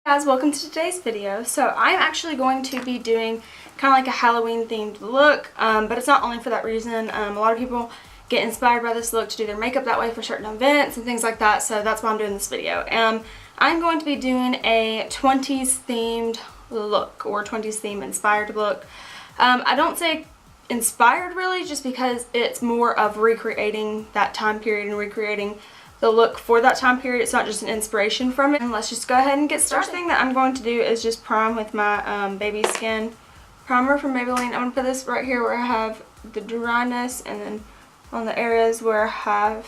Guys, welcome to today's video. So I'm actually going to be doing kind of like a Halloween themed look, but it's not only for that reason. A lot of people get inspired by this look to do their makeup that way for certain events and things like that, so that's why I'm doing this video. I'm going to be doing a 20s themed look, or 20s theme inspired look. I don't say inspired really, just because it's more of recreating that time period and recreating the look for that time period. It's not just an inspiration from it. And let's just go ahead and get started. First thing that I'm going to do is just prime with my Baby Skin primer from Maybelline. I'm going to put this right here where I have the dryness, and then on the areas where I have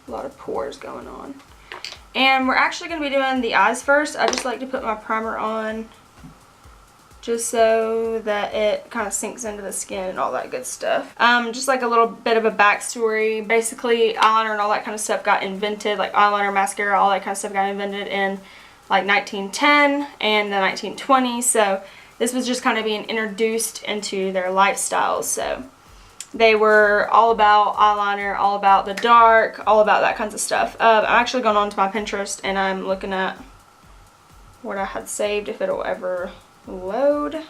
a lot of pores going on. And we're actually going to be doing the eyes first. I just like to put my primer on just so that it kind of sinks into the skin and all that good stuff. Just like a little bit of a backstory. Basically, eyeliner and all that kind of stuff got invented, like eyeliner, mascara, all that kind of stuff got invented in like 1910 and the 1920s. So this was just kind of being introduced into their lifestyles. So they were all about eyeliner, all about the dark, all about that kinds of stuff. I'm actually going on to my Pinterest and I'm looking at what I had saved, if it'll ever load.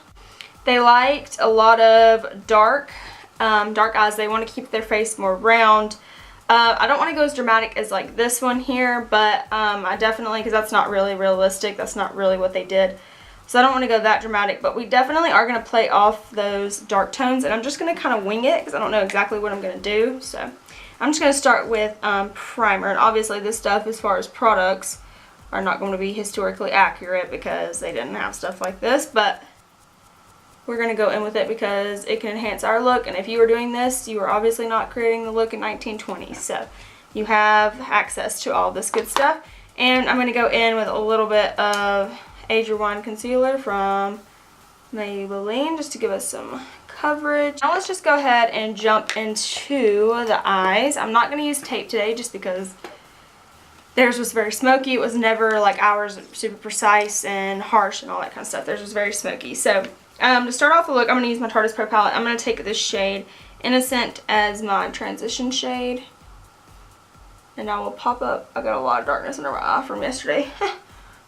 They liked a lot of dark eyes. They want to keep their face more round. I don't want to go as dramatic as like this one here, but I definitely, because that's not really realistic, that's not really what they did, so I don't want to go that dramatic, but we definitely are going to play off those dark tones, and I'm just going to kind of wing it because I don't know exactly what I'm going to do. So I'm just going to start with primer, and obviously this stuff as far as products are not going to be historically accurate because they didn't have stuff like this, but we're going to go in with it because it can enhance our look. And if you were doing this, you were obviously not creating the look in 1920s, so you have access to all this good stuff. And I'm going to go in with a little bit of Age Rewind concealer from Maybelline just to give us some coverage. Now let's just go ahead and jump into the eyes. I'm not going to use tape today just because theirs was very smoky. It was never like ours, super precise and harsh and all that kind of stuff. Theirs was very smoky. So to start off the look, I'm going to use my Tartiest Pro Palette. I'm going to take this shade Innocent as my transition shade. And I will pop up. I got a lot of darkness under my eye from yesterday.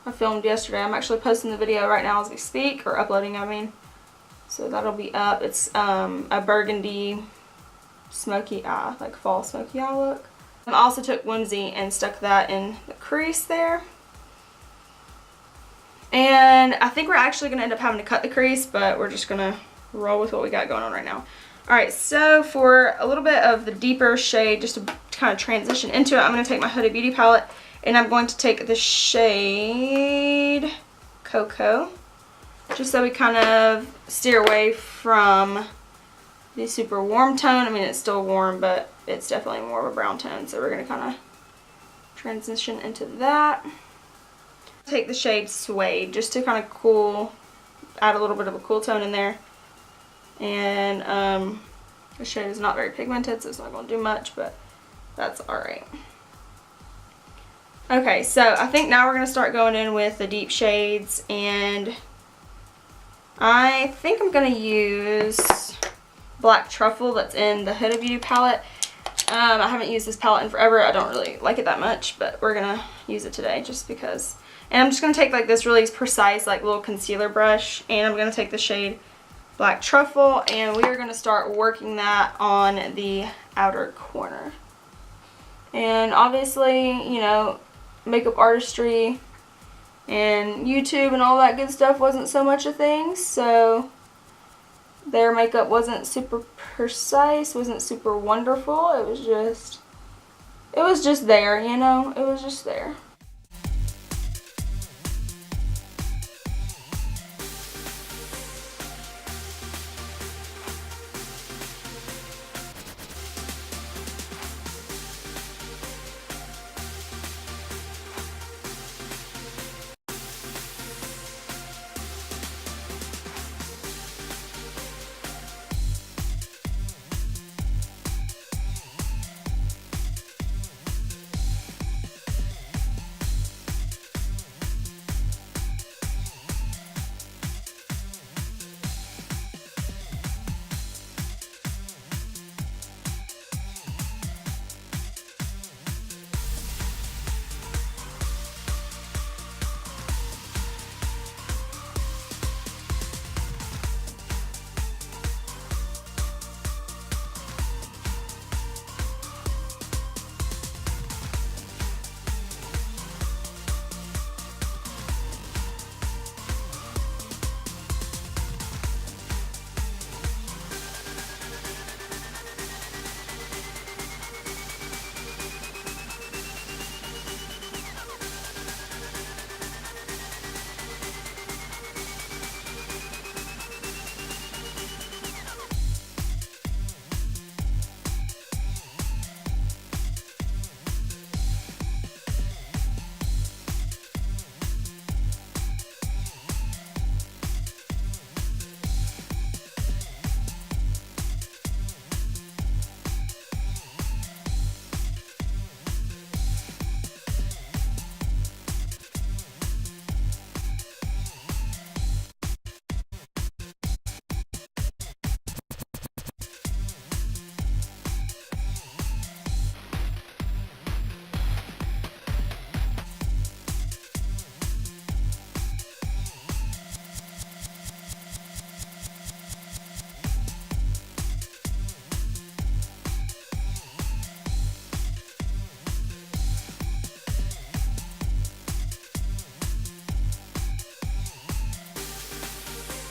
I filmed yesterday. I'm actually posting the video right now as we speak, or uploading, I mean. So that'll be up. It's a burgundy smoky eye, like fall smoky eye look. I also took Whimsy and stuck that in the crease there. And I think we're actually going to end up having to cut the crease, but we're just going to roll with what we got going on right now. Alright, so for a little bit of the deeper shade, just to kind of transition into it, I'm going to take my Huda Beauty palette, and I'm going to take the shade Cocoa, just so we kind of steer away from the super warm tone. I mean, it's still warm, but it's definitely more of a brown tone, so we're going to kind of transition into that. Take the shade Suede just to kind of cool, add a little bit of a cool tone in there. And the shade is not very pigmented, so it's not going to do much, but that's alright. Okay, so I think now we're going to start going in with the deep shades, and I think I'm going to use Black Truffle that's in the Huda Beauty palette. I haven't used this palette in forever. I don't really like it that much, but we're going to use it today just because. And I'm just going to take like this really precise like little concealer brush, and I'm going to take the shade Black Truffle, and we are going to start working that on the outer corner. And obviously, you know, makeup artistry and YouTube and all that good stuff wasn't so much a thing, so their makeup wasn't super precise, wasn't super wonderful. It was just there, you know, it was just there.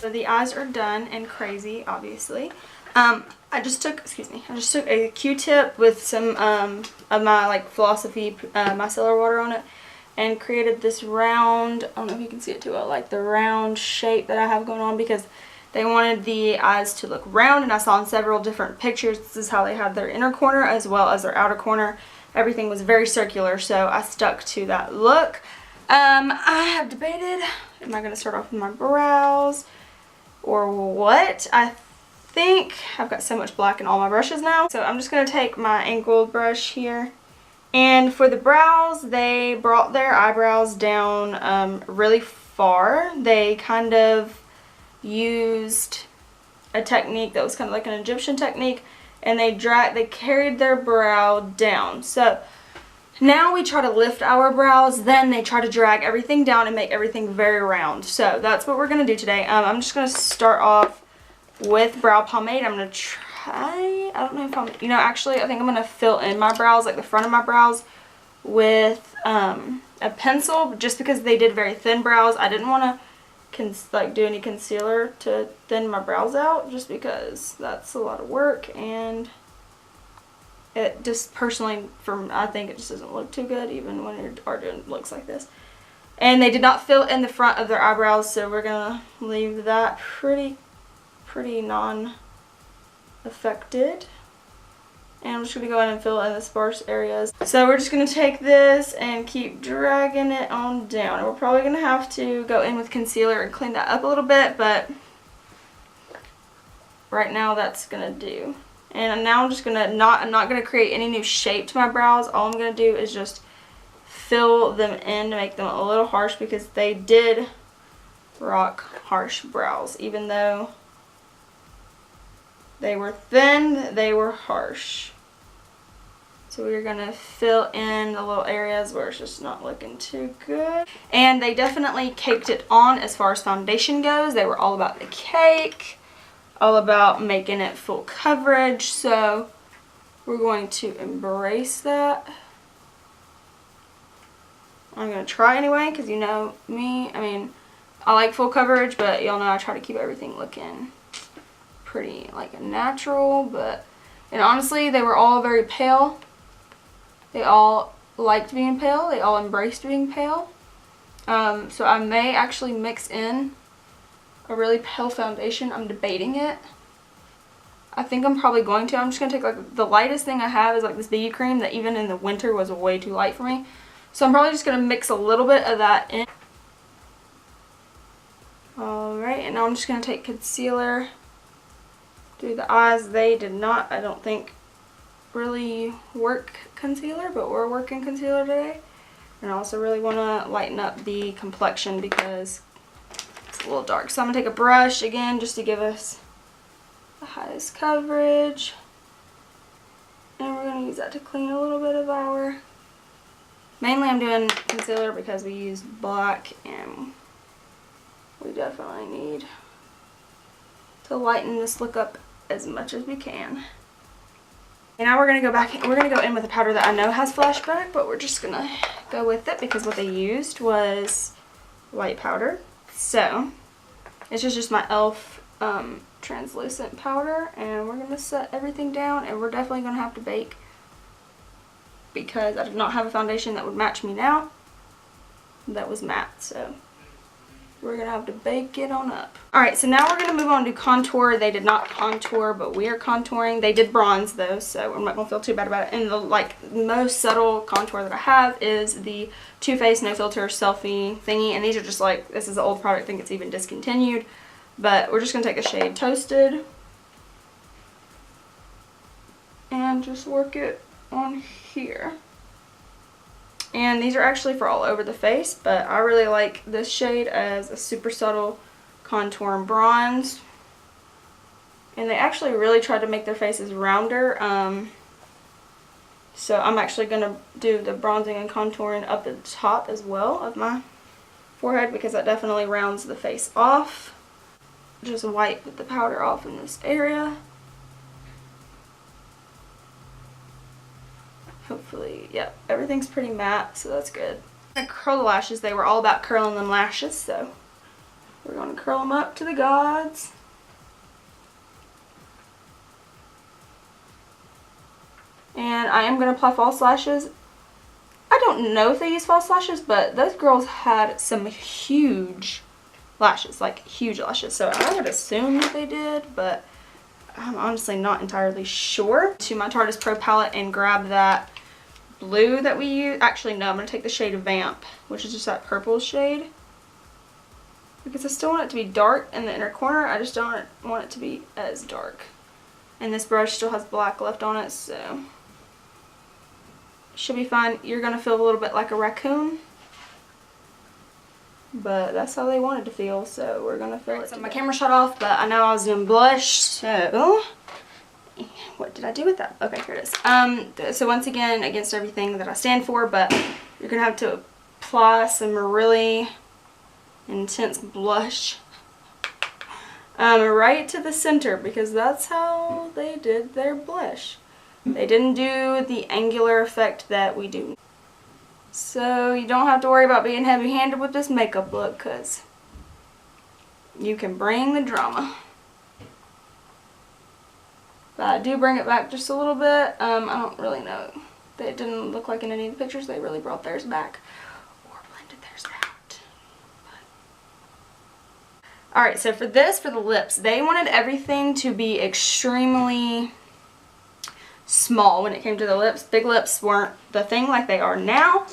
So the eyes are done and crazy, obviously. I just took a Q-tip with some of my like Philosophy micellar water on it and created this round, I don't know if you can see it too well, like the round shape that I have going on because they wanted the eyes to look round, and I saw in several different pictures this is how they had their inner corner as well as their outer corner. Everything was very circular, so I stuck to that look. I have debated, am I going to start off with my brows or what? I think I've got so much black in all my brushes now. So I'm just going to take my angled brush here. And for the brows, they brought their eyebrows down really far. They kind of used a technique that was kind of like an Egyptian technique, and they carried their brow down. So now we try to lift our brows, then they try to drag everything down and make everything very round. So that's what we're going to do today. I'm just going to start off with brow pomade. I'm going to try, I don't know if I'm, actually I think I'm going to fill in my brows, like the front of my brows, with a pencil, just because they did very thin brows. I didn't want to do any concealer to thin my brows out, just because that's a lot of work, and it just personally, I think it just doesn't look too good even when you're doing looks like this. And they did not fill in the front of their eyebrows, so we're gonna leave that pretty non-affected. And I'm just gonna go in and fill in the sparse areas. So we're just gonna take this and keep dragging it on down. And we're probably gonna have to go in with concealer and clean that up a little bit, but right now that's gonna do. And now I'm just gonna I'm not gonna create any new shape to my brows. All I'm gonna do is just fill them in to make them a little harsh, because they did rock harsh brows. Even though they were thin, they were harsh. So we're gonna fill in the little areas where it's just not looking too good. And they definitely caked it on as far as foundation goes. They were all about the cake, all about making it full coverage, so we're going to embrace that. I'm going to try anyway, because you know me, I mean, I like full coverage, but y'all know I try to keep everything looking pretty like natural. But, and honestly, they were all very pale. They all liked being pale. They all embraced being pale. So I may actually mix in a really pale foundation. I'm debating it. I think I'm probably going to. I'm just going to take like the lightest thing I have is like this BB cream that even in the winter was way too light for me. So I'm probably just going to mix a little bit of that in. Alright, and now I'm just going to take concealer, do the eyes. They did not, I don't think, really work concealer, but we're working concealer today. And I also really want to lighten up the complexion because it's a little dark. So I'm going to take a brush again just to give us the highest coverage. And we're going to use that to clean a little bit of our... Mainly I'm doing concealer because we used black, and we definitely need to lighten this look up as much as we can. And now we're going to go back, we're going to go in with a powder that I know has flashback, but we're just going to go with it because what they used was white powder. So, it's just my e.l.f. translucent powder, and we're going to set everything down, and we're definitely going to have to bake because I did not have a foundation that would match me now that was matte, so we're going to have to bake it on up. Alright, so now we're going to move on to contour. They did not contour, but we are contouring. They did bronze though, so I'm not going to feel too bad about it. And the most subtle contour that I have is the Too Faced No Filter Selfie thingy, and these are just like, this is an old product, I think it's even discontinued, but we're just going to take a shade Toasted and just work it on here. And these are actually for all over the face, but I really like this shade as a super subtle contour and bronze. And they actually really tried to make their faces rounder. So I'm actually going to do the bronzing and contouring up at the top as well of my forehead, because that definitely rounds the face off. Just wipe the powder off in this area. Hopefully, yep, everything's pretty matte, so that's good. I curl the lashes. They were all about curling them lashes, so We're going to curl them up to the gods. And I am going to apply false lashes. I don't know if they use false lashes, but those girls had some huge lashes, like huge lashes. So I would assume that they did, but I'm honestly not entirely sure. To my Tartiest Pro Palette and grab that blue that we use. Actually, no, I'm going to take the shade of Vamp, which is just that purple shade. Because I still want it to be dark in the inner corner. I just don't want it to be as dark. And this brush still has black left on it, so should be fine. You're going to feel a little bit like a raccoon. But that's how they wanted to feel, so we're going to feel it. So my camera shut off, but I know I was doing blush, so what did I do with that? Okay, here it is. So once again, against everything that I stand for, but you're going to have to apply some really intense blush right to the center, because that's how they did their blush. They didn't do the angular effect that we do. So you don't have to worry about being heavy-handed with this makeup look, because you can bring the drama. But I do bring it back just a little bit. I don't really know. They didn't look like in any of the pictures they really brought theirs back or blended theirs out. Alright, so for the lips, they wanted everything to be extremely small when it came to the lips. Big lips weren't the thing like they are now.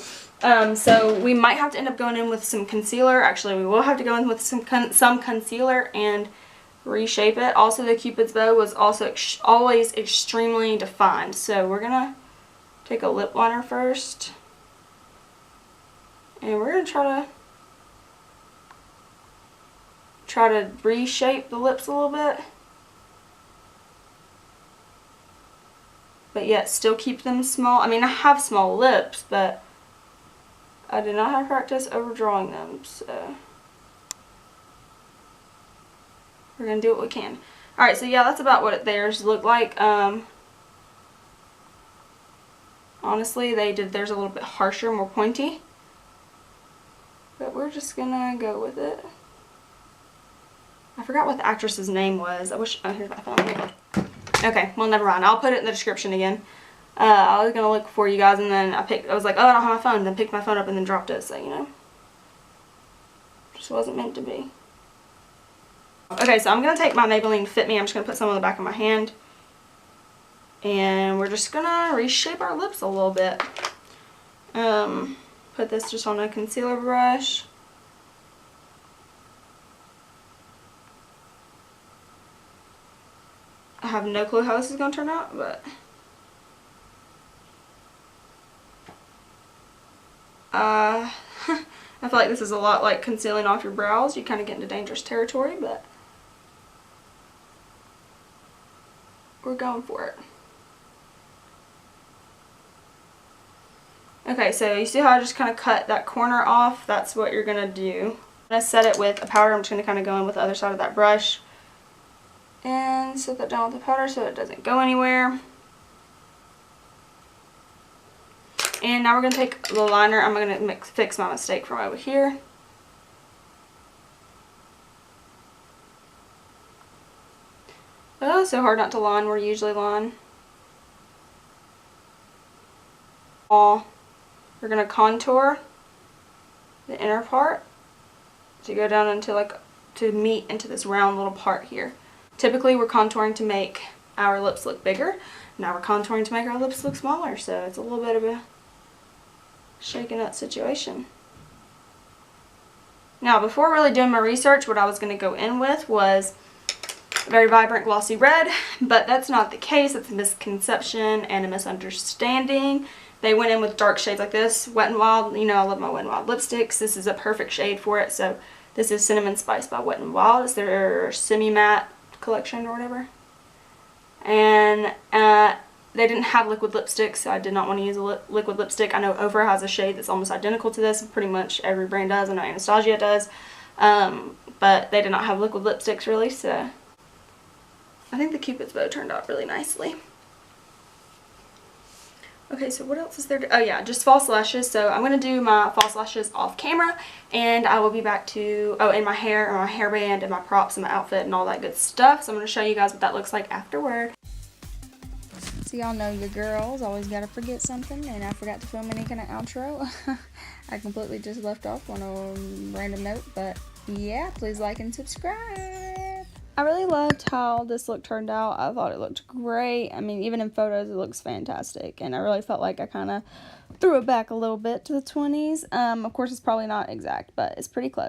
So we might have to end up going in with some concealer. Actually, we will have to go in with some concealer and reshape it. Also, the Cupid's bow was also always extremely defined. So we're going to take a lip liner first. And we're going to try to reshape the lips a little bit. But yet still keep them small. I mean, I have small lips, but I did not have practice overdrawing them, so we're going to do what we can. Alright, so yeah, that's about what theirs look like. Honestly, they did theirs a little bit harsher, more pointy. But we're just going to go with it. I forgot what the actress's name was. I wish, oh, here's my phone. Okay, well, never mind. I'll put it in the description again. I was going to look for you guys, and then I was like, oh, I don't have my phone. Then picked my phone up and then dropped it, so, you know. Just wasn't meant to be. Okay, so I'm going to take my Maybelline Fit Me. I'm just going to put some on the back of my hand. And we're just going to reshape our lips a little bit. Put this just on a concealer brush. I have no clue how this is going to turn out, but I feel like this is a lot like concealing off your brows. You kind of get into dangerous territory, but we're going for it. Okay, so you see how I just kind of cut that corner off? That's what you're going to do. I'm going to set it with a powder. I'm just going to kind of go in with the other side of that brush and set that down with the powder so it doesn't go anywhere. And now we're going to take the liner. I'm going to fix my mistake from over here. Oh, so hard not to line where you usually line. We're going to contour the inner part to go down into to meet into this round little part here. Typically we're contouring to make our lips look bigger. Now we're contouring to make our lips look smaller, so it's a little bit of a shaken up situation. Now, before really doing my research, what I was going to go in with was a very vibrant glossy red, but that's not the case. It's a misconception and a misunderstanding. They went in with dark shades like this. Wet n Wild, you know I love my Wet n Wild lipsticks. This is a perfect shade for it. So this is Cinnamon Spice by Wet n Wild. It's their semi-matte collection or whatever. And they didn't have liquid lipstick, so I did not want to use a liquid lipstick. I know Ofra has a shade that's almost identical to this. Pretty much every brand does. I know Anastasia does. But they did not have liquid lipsticks really, so I think the Cupid's bow turned out really nicely. Okay, so what else is there? Oh yeah, just false lashes. So I'm going to do my false lashes off camera, and I will be back to, oh, and my hair, and my hairband, and my props, and my outfit, and all that good stuff. So I'm going to show you guys what that looks like afterward. So y'all know your girls always got to forget something, and I forgot to film any kind of outro. I completely just left off on a random note, but yeah, please like and subscribe. I really loved how this look turned out. I thought it looked great. I mean, even in photos, it looks fantastic. And I really felt like I kind of threw it back a little bit to the 20s. Of course, it's probably not exact, but it's pretty close.